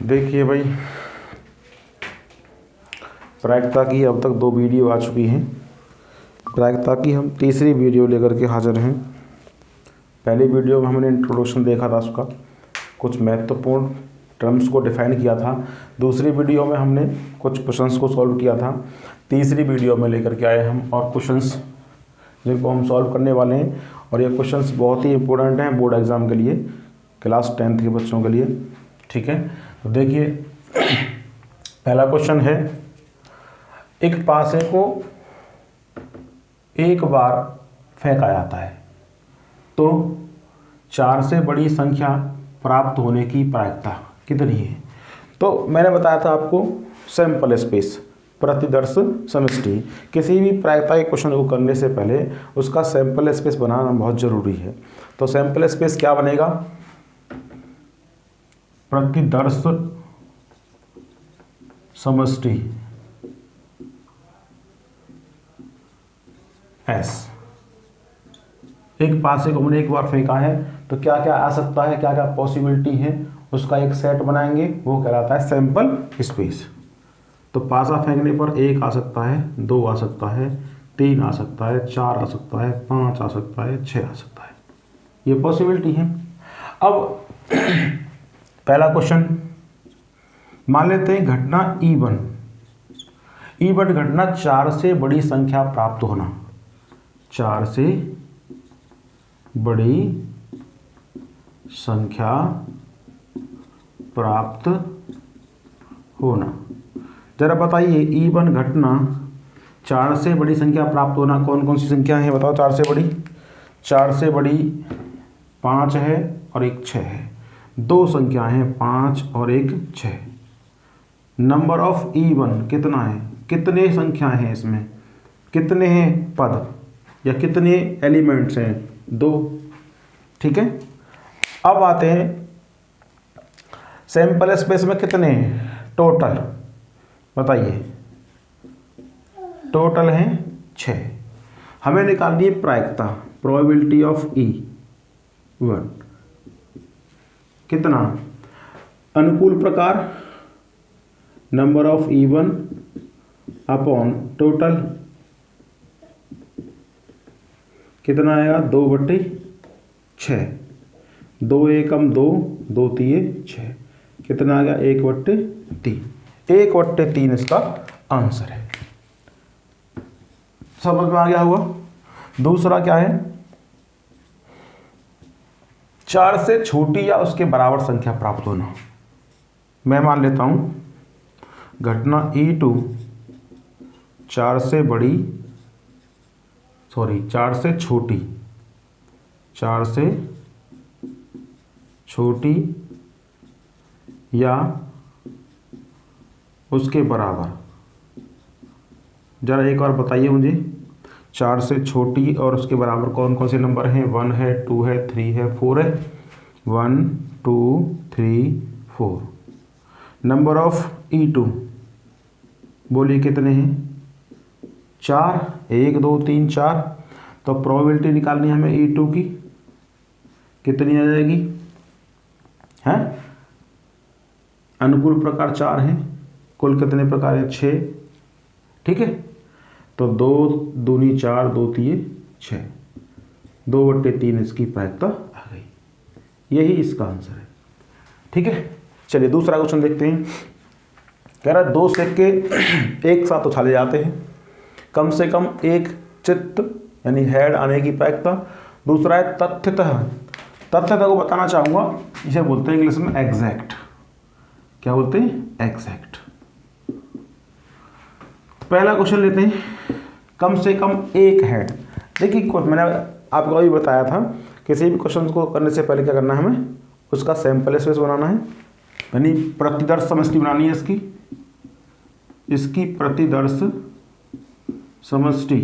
देखिए भाई, प्रायिकता की अब तक 2 वीडियो आ चुकी हैं। प्रायिकता की हम तीसरी वीडियो लेकर के हाजिर हैं। पहली वीडियो में हमने इंट्रोडक्शन देखा था उसका, कुछ महत्वपूर्ण टर्म्स को डिफाइन किया था। दूसरी वीडियो में हमने कुछ क्वेश्चंस को सॉल्व किया था। तीसरी वीडियो में लेकर के आए हम और क्वेश्चंस जिनको हम सॉल्व करने वाले हैं, और ये क्वेश्चंस बहुत ही इंपॉर्टेंट हैं बोर्ड एग्ज़ाम के लिए, क्लास 10th के बच्चों के लिए। ठीक है, तो देखिए पहला क्वेश्चन है, एक पासे को एक बार फेंका जाता है तो 4 से बड़ी संख्या प्राप्त होने की प्रायिकता कितनी है। तो मैंने बताया था आपको सैंपल स्पेस, प्रतिदर्श समष्टि। किसी भी प्रायिकता के क्वेश्चन को करने से पहले उसका सैंपल स्पेस बनाना बहुत ज़रूरी है। तो सैंपल स्पेस क्या बनेगा, प्रतिदर्श समष्टि S। एक पासे को हमने एक बार फेंका है तो क्या क्या आ सकता है, क्या क्या पॉसिबिलिटी है, उसका एक सेट बनाएंगे, वो कहलाता है सैंपल स्पेस। तो पासा फेंकने पर 1 आ सकता है, 2 आ सकता है, 3 आ सकता है, 4 आ सकता है, 5 आ सकता है, 6 आ सकता है, ये पॉसिबिलिटी है। अब पहला क्वेश्चन मान लेते हैं, घटना E1 घटना 4 से बड़ी संख्या प्राप्त होना, 4 से बड़ी संख्या प्राप्त होना। जरा बताइए, E1 घटना 4 से बड़ी संख्या प्राप्त होना, कौन कौन सी संख्या है बताओ। 4 से बड़ी, 4 से बड़ी 5 है और एक 6 है, 2 संख्या है 5 और एक 6। नंबर ऑफ E1 कितना है, कितने संख्या हैं इसमें, कितने हैं पद या कितने एलिमेंट्स हैं, 2। ठीक है, अब आते हैं सैंपल स्पेस में कितने हैं टोटल, बताइए। टोटल हैं 6। हमें निकालनी है प्रायिकता, प्रोबेबिलिटी ऑफ E1 कितना, अनुकूल प्रकार number of E1 upon total कितना आएगा, 2/6। 2 एकम 2, 2 तिये 6, कितना आ गया 1/3। 1/3 इसका आंसर है। समझ में आ गया होगा। दूसरा क्या है, 4 से छोटी या उसके बराबर संख्या प्राप्त होना। मैं मान लेता हूं घटना E2 4 से बड़ी, 4 से छोटी, 4 से छोटी या उसके बराबर। जरा एक बार बताइए मुझे, 4 से छोटी और उसके बराबर कौन कौन से नंबर हैं। 1 है, 2 है, 3 है, 4 है। 1 2 3 4। नंबर ऑफ E2 बोलिए कितने हैं, 4। 1 2 3 4। तो प्रोबेबिलिटी निकालनी है हमें E2 की, कितनी आ जाएगी, है अनुकूल प्रकार 4 हैं, कुल कितने प्रकार हैं, 6। ठीक है, तो 2 दूनी 4, 2 तिये 6, 2/3 इसकी प्रायिकता आ गई। यही इसका आंसर है। ठीक है, चलिए दूसरा क्वेश्चन देखते हैं। कह रहा है 2 सिक्के एक साथ उछाले जाते हैं, कम से कम एक चित्त यानी हेड आने की प्रायिकता। दूसरा है तथ्यतः। तथ्यतः को बताना चाहूँगा, इसे बोलते हैं इंग्लिश में एग्जैक्ट। क्या बोलते हैं, एग्जैक्ट। पहला क्वेश्चन लेते हैं, कम से कम एक हेड। देखिए मैंने आपको अभी बताया था, किसी भी क्वेश्चन को करने से पहले क्या करना है, हमें उसका सैंपल स्पेस बनाना है, यानी प्रतिदर्श समष्टि बनानी है इसकी प्रतिदर्श समष्टि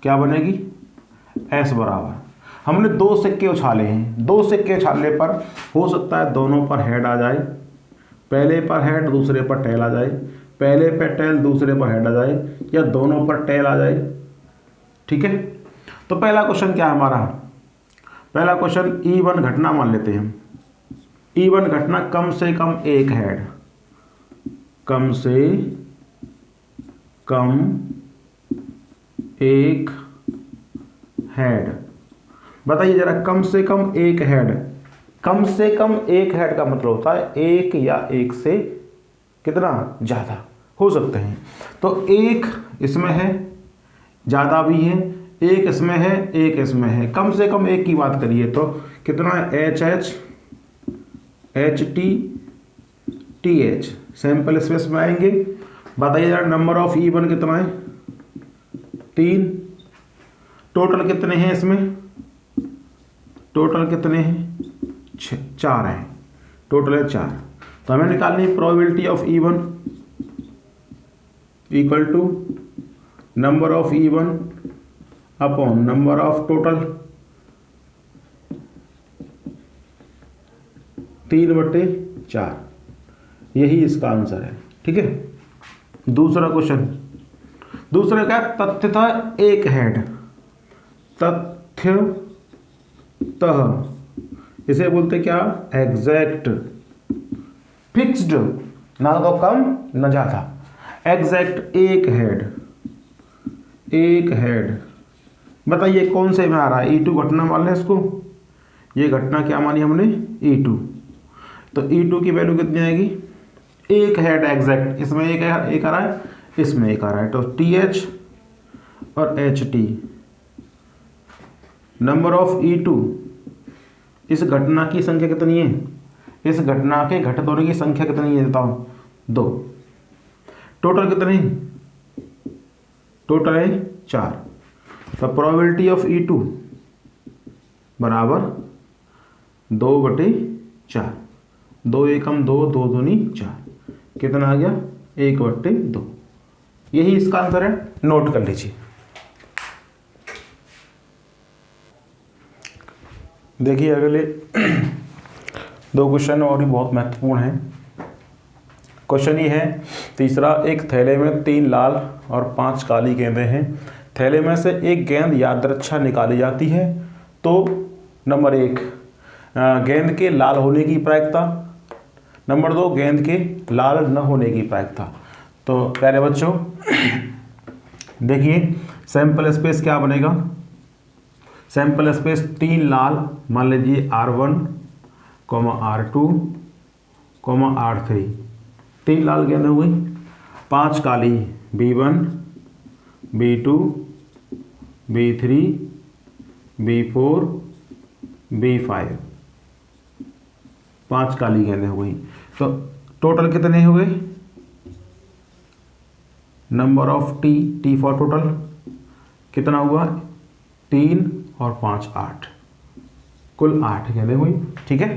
क्या बनेगी, S बराबर। हमने 2 सिक्के उछाले हैं, 2 सिक्के उछालने पर हो सकता है दोनों पर हेड आ जाए, पहले पर हेड दूसरे पर टेल आ जाए, पहले पर टेल दूसरे पर हेड आ जाए, या दोनों पर टेल आ जाए। ठीक है, तो पहला क्वेश्चन क्या है हमारा, पहला क्वेश्चन E1 घटना मान लेते हैं हम। E1 घटना कम से कम एक हेड, कम से कम एक हेड। बताइए जरा, कम से कम एक हेड, कम से कम एक हेड का मतलब होता है एक या एक से कितना ज़्यादा हो सकते हैं। तो एक इसमें है, ज़्यादा भी है, एक इसमें है, एक इसमें है, कम से कम एक की बात करिए तो कितना है, H H H T T H sample space में आएंगे। बताइए जरा, नंबर ऑफ E1 कितना है, 3। टोटल कितने हैं इसमें, टोटल कितने हैं, 4 हैं, टोटल है 4। तो हमें निकालनी है probability of E1 equal to number of E1 upon number of total, 3/4, यही इसका आंसर है। ठीक है। दूसरा क्वेश्चन, दूसरा क्या, तथ्य था एक हेड, तथ्य इसे बोलते क्या, एग्जैक्ट, फिक्स्ड, ना तो कम ना ज्यादा, एग्जैक्ट एक हेड, एक हेड। बताइए कौन से में आ रहा है, E2 घटना मान लें इसको, ये घटना क्या मानी हमने, E2। तो E2 की वैल्यू कितनी आएगी, एक हेड एग्जैक्ट, इसमें एक आ रहा है, इसमें एक आ रहा है, तो TH और HT। नंबर ऑफ E2, इस घटना की संख्या कितनी है, इस घटना के घटित होने की संख्या कितनी है बताओ, 2। टोटल कितने, टोटल है 4। तो प्रोबेबिलिटी ऑफ E2 बराबर 2/4, 2 एकम 2, 2 दूनी 4, कितना आ गया, 1/2। यही इसका आंसर है, नोट कर लीजिए। देखिए अगले 2 क्वेश्चन और भी बहुत महत्वपूर्ण हैं। क्वेश्चन ये है तीसरा, एक थैले में 3 लाल और 5 काली गेंदें हैं। थैले में से एक गेंद यादृच्छा निकाली जाती है, तो नंबर 1 गेंद के लाल होने की प्रायिकता, नंबर 2 गेंद के लाल न होने की प्रायिकता। तो प्यारे बच्चों देखिए, सैंपल स्पेस क्या बनेगा, सैंपल स्पेस 3 लाल मान लीजिए R1, R2, R3, 3 लाल गेंदें हुई, 5 काली B1, B2, B3, B4, B5, 5 काली गेंदें हुई। तो टोटल कितने हुए, number of T for total कितना हुआ, 3 और 5 8, कुल 8 गेंदें हुई। ठीक है।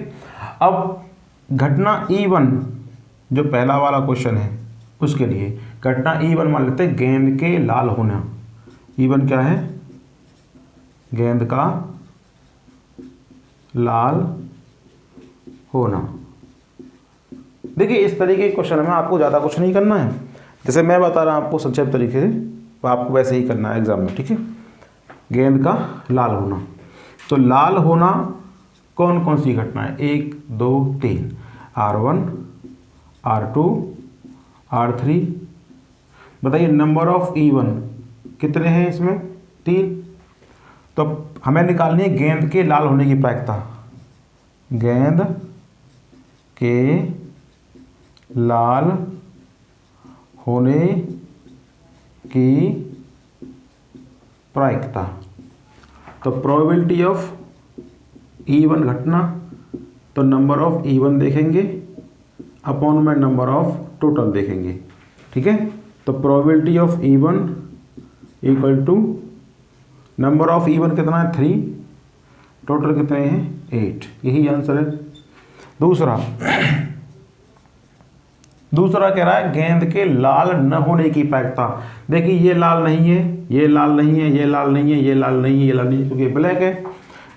अब घटना E1 जो पहला वाला क्वेश्चन है उसके लिए घटना E1 मान लेते हैं, गेंद के लाल होना। E1 क्या है, गेंद का लाल होना। देखिए इस तरीके के क्वेश्चन में आपको ज़्यादा कुछ नहीं करना है, जैसे मैं बता रहा हूँ आपको संक्षिप्त तरीके से, तो आपको वैसे ही करना है एग्जाम में। ठीक है। गेंद का लाल होना, तो लाल होना कौन कौन सी घटना है, 1 2 3, R1, R2, R3। बताइए नंबर ऑफ E1 कितने हैं इसमें, 3। तो हमें निकालनी है गेंद के लाल होने की प्रायिकता, गेंद के लाल होने की प्रायिकता। तो प्रोबेबिलिटी ऑफ E1 घटना, तो नंबर ऑफ E1 देखेंगे अपॉन में नंबर ऑफ टोटल देखेंगे। ठीक है। तो probability of E1 equal to number of E1 कितना है, 3, टोटल कितने हैं, 8, यही आंसर है। दूसरा कह रहा है गेंद के लाल न होने की प्रायिकता। देखिए ये लाल नहीं है, ये लाल नहीं है, ये लाल नहीं है, ये लाल नहीं है, ये लाल नहीं है, क्योंकि ब्लैक है।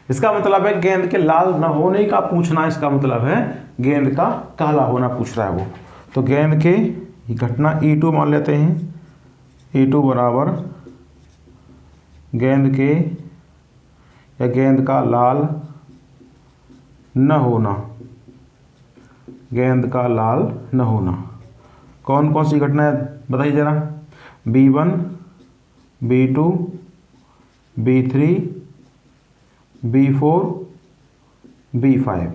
इसका मतलब है गेंद के लाल न होने का पूछना, इसका मतलब है गेंद का काला होना पूछ रहा है वो। तो गेंद के घटना E2 मान लेते हैं, E2 बराबर गेंद के या गेंद का लाल न होना, गेंद का लाल न होना। कौन कौन सी घटना है बताइए जरा। B1, B2, B3, B4, B5।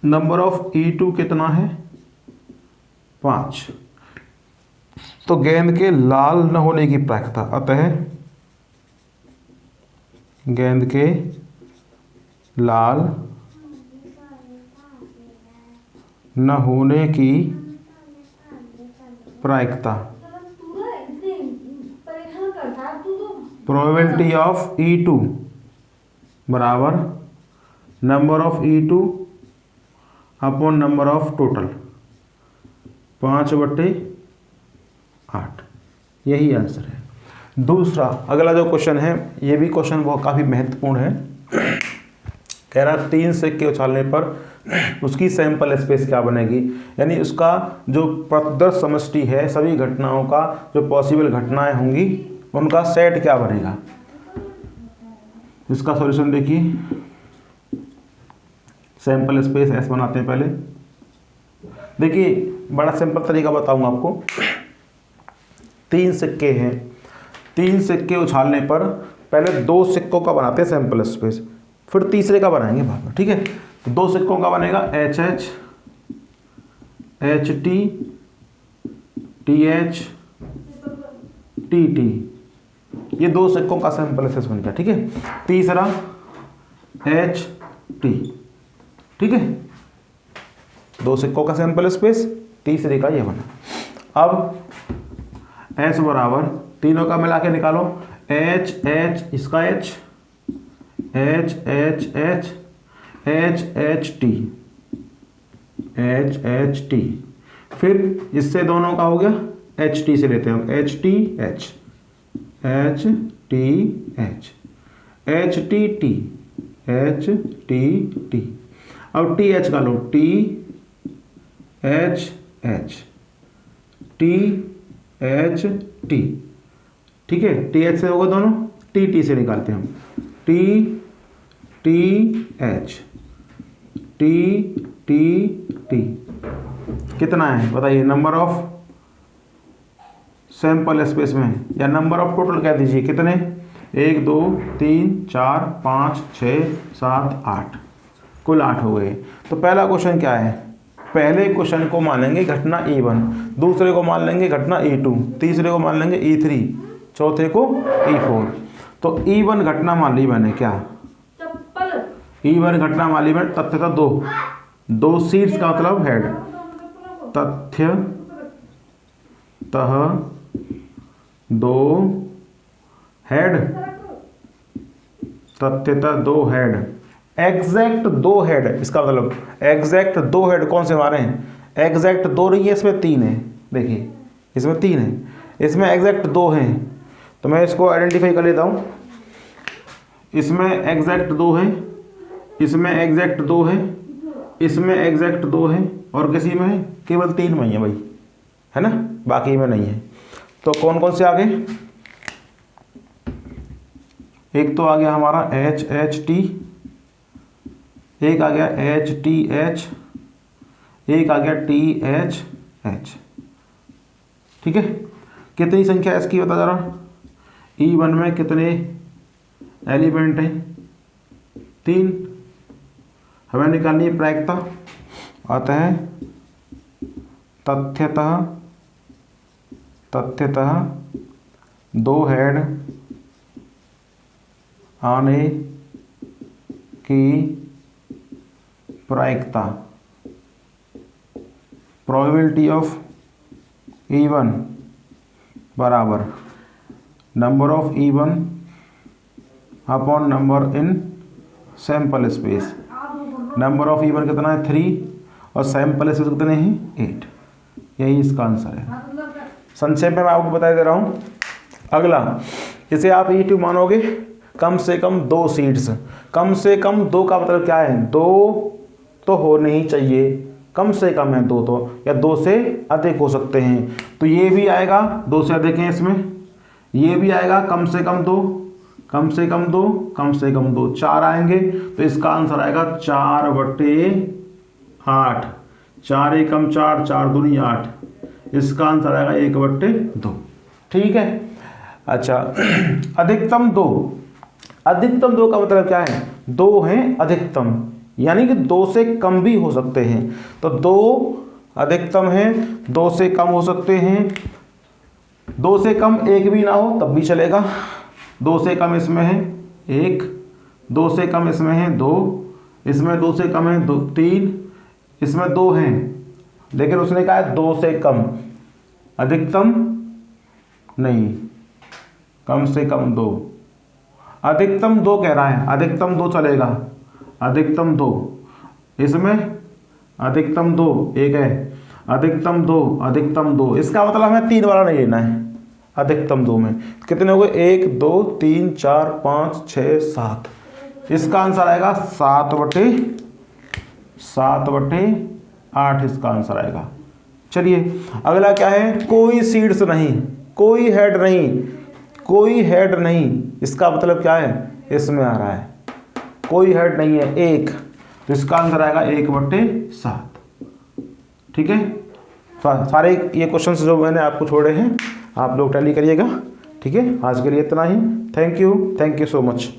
Number of E2 कितना है? 5। तो गेंद के लाल न होने की प्रायिकता, अतः गेंद के लाल न होने की प्रायिकता, प्रोबेबिलिटी ऑफ E2 बराबर number of E2 upon number of total, 5/8। यही आंसर है। दूसरा अगला जो क्वेश्चन है, ये भी क्वेश्चन बहुत काफ़ी महत्वपूर्ण है। कह रहा 3 सिक्के उछालने पर उसकी सैंपल स्पेस क्या बनेगी, यानी उसका जो प्रदर्श समष्टि है सभी घटनाओं का, जो पॉसिबल घटनाएं होंगी उनका सेट क्या बनेगा। इसका सॉल्यूशन देखिए, सैंपल स्पेस ऐसे बनाते हैं। पहले देखिए बड़ा सिंपल तरीका बताऊंगा आपको। 3 सिक्के हैं, 3 सिक्के उछालने पर पहले 2 सिक्कों का बनाते हैं सैंपल स्पेस, फिर तीसरे का बनाएंगे बाद में, ठीक है। तो 2 सिक्कों का बनेगा HH, HT, TH, TT। ये 2 सिक्कों का सैंपल स्पेस बन गया, ठीक है। तीसरा HT, ठीक है। 2 सिक्कों का सैंपल स्पेस, तीसरे का ये बना। अब S बराबर तीनों का मिला के निकालो। H H, इसका H, H H H, H H T, H H T। फिर इससे दोनों का हो गया, H T से लेते हैं हम, H T H, H T H, H T T, H T T। अब T H का लो, T H H, T H T, ठीक है। T H से होगा दोनों, T T से निकालते हैं हम, T T H, T T T। कितना है बताइए, नंबर ऑफ सैंपल स्पेस में, या नंबर ऑफ टोटल कह दीजिए, कितने? 1 2 3 4 5 6 7 8, कुल 8 हो गए। तो पहला क्वेश्चन क्या है, पहले क्वेश्चन को मान लेंगे घटना E1, दूसरे को मान लेंगे घटना E2, तीसरे को मान लेंगे E3, चौथे को E4। तो E1 घटना मान ली मैंने, क्या E1 घटना मान ली मैंने, तथ्यतः 2 सीट्स का मतलब हेड, तथ्यतः 2 हेड, तथ्यतः 2 हेड, एग्जैक्ट 2 हेड। इसका मतलब एग्जैक्ट 2 हेड कौन से मारे हैं? एग्जैक्ट 2 नहीं है, इसमें 3 है। देखिए इसमें 3 है, इसमें एग्जैक्ट 2 हैं। तो मैं इसको आइडेंटिफाई कर लेता हूँ। इसमें एग्जैक्ट 2 है, इसमें एग्जैक्ट 2 है, इसमें एग्जैक्ट 2 है, और किसी में है केवल 3 में ही है भाई, है ना, बाकी में नहीं है। तो कौन कौन से आ गए? एक तो आ गया हमारा H H T, एक आ गया H T H, एक आ गया T H H, ठीक है। कितनी संख्या इसकी बता जरा, E1 में कितने एलिमेंट हैं? 3। हमें निकालनी है प्रायिकता, अतः तथ्यतः 2 हेड आने की प्रायिकता, प्रोबेबिलिटी ऑफ E1 बराबर number of E1 upon number in sample space. Number of E1 कितना है? 3, और सैंपल स्पेस कितने हैं? 8। यही इसका आंसर है। संक्षेप में मैं आपको बता दे रहा हूँ। अगला, इसे आप E2 मानोगे कम से कम 2 सीट्स। कम से कम 2 का मतलब क्या है? 2 तो होने ही चाहिए, कम से कम है 2 तो, या 2 से अधिक हो सकते हैं। तो ये भी आएगा 2 से अधिक है इसमें, ये भी आएगा कम से कम 2, कम से कम 2, कम से कम 2, 4 आएंगे। तो इसका आंसर आएगा 4/8। 4 एकम 4, 4 दूनी 8, इसका आंसर आएगा 1/2। ठीक है। अच्छा अधिकतम 2, अधिकतम 2 का मतलब क्या है, 2 हैं अधिकतम, यानी कि 2 से कम भी हो सकते हैं। तो 2 अधिकतम है, 2 से कम हो सकते हैं, 2 से कम 1 भी ना हो तब भी चलेगा। 2 से कम इसमें है 1, 2 से कम इसमें है 2, इसमें 2 से कम है 2, 3, इसमें 2 हैं, लेकिन उसने कहा है 2 से कम, अधिकतम नहीं, कम से कम 2, अधिकतम 2 कह रहा है, अधिकतम 2 चलेगा, अधिकतम 2, इसमें अधिकतम 2 1 है, अधिकतम 2, अधिकतम 2, इसका मतलब हमें 3 वाला नहीं लेना है। अधिकतम 2 में कितने हो गए, 1 2 3 4 5 6 7, इसका आंसर आएगा 7/8 इसका आंसर आएगा। चलिए अगला क्या है, कोई सीड्स नहीं, कोई हेड नहीं, कोई हेड नहीं, इसका मतलब क्या है, इसमें आ रहा है कोई हेड नहीं है 1, तो इसका आंसर आएगा 1/7। ठीक है। सारे ये क्वेश्चंस जो मैंने आपको छोड़े हैं आप लोग टैली करिएगा। ठीक है, आज के लिए इतना ही। Thank you so much.